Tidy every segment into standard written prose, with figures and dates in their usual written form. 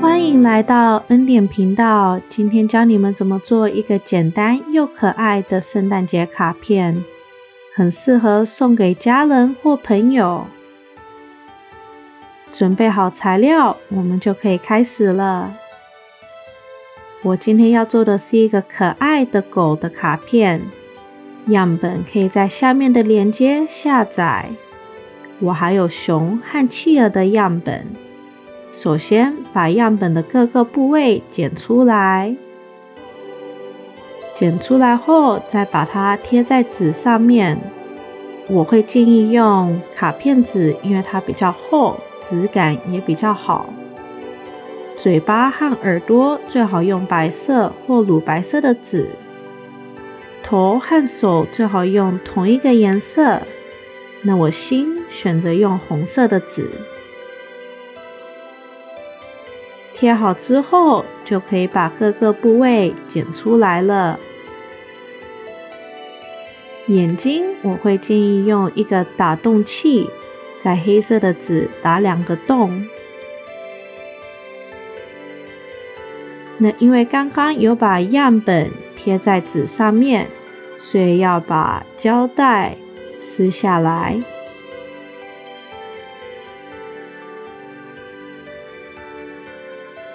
欢迎来到恩典频道，今天教你们怎么做一个简单又可爱的圣诞节卡片，很适合送给家人或朋友。准备好材料，我们就可以开始了。我今天要做的是一个可爱的狗的卡片，样本可以在下面的链接下载。我还有熊和企鹅的样本。首先把样本的各个部位剪出来，剪出来后再把它贴在纸上面。我会建议用卡片纸，因为它比较厚，质感也比较好。嘴巴和耳朵最好用白色或乳白色的纸，头和手最好用同一个颜色。那我心选择用红色的纸。贴好之后，就可以把各个部位剪出来了。眼睛我会建议用一个打洞器，在黑色的纸打2个洞。那因为刚刚有把样本贴在纸上面，所以要把胶带撕下来。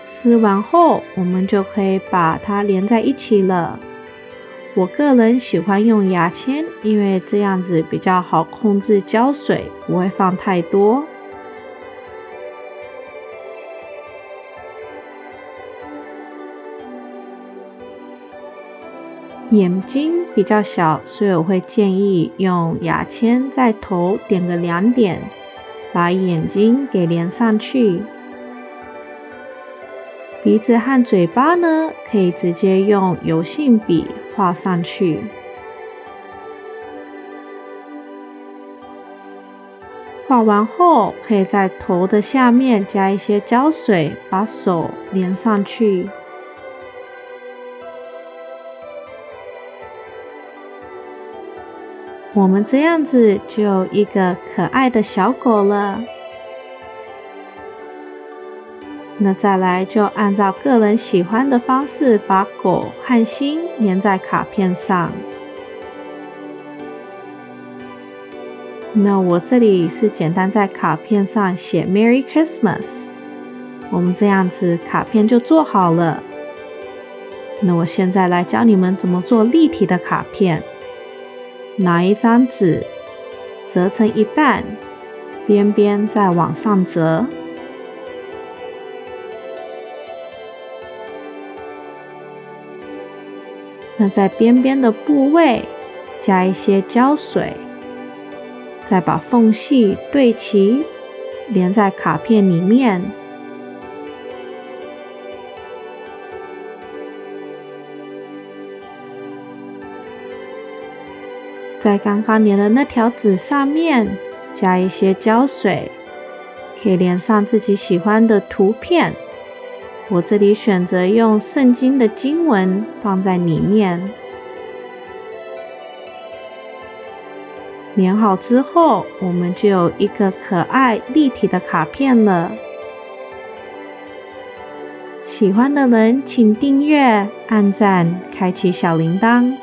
撕完后，我们就可以把它连在一起了。我个人喜欢用牙签，因为这样子比较好控制胶水，不会放太多。眼睛比较小，所以我会建议用牙签在头点个2点，把眼睛给连上去。鼻子和嘴巴呢，可以直接用油性笔画上去。画完后，可以在头的下面加一些胶水，把手连上去。我们这样子就有一个可爱的小狗了。那再来就按照个人喜欢的方式，把狗和心粘在卡片上。那我这里是简单在卡片上写 Merry Christmas， 我们这样子卡片就做好了。那我现在来教你们怎么做立体的卡片。拿一张纸，折成一半，边边再往上折。那在边边的部位加一些胶水，再把缝隙对齐，连在卡片里面。在刚刚粘的那条纸上面加一些胶水，可以连上自己喜欢的图片。我这里选择用圣经的经文放在里面。粘好之后，我们就有一个可爱立体的卡片了。喜欢的人请订阅、按赞、开启小铃铛。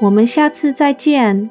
我们下次再见。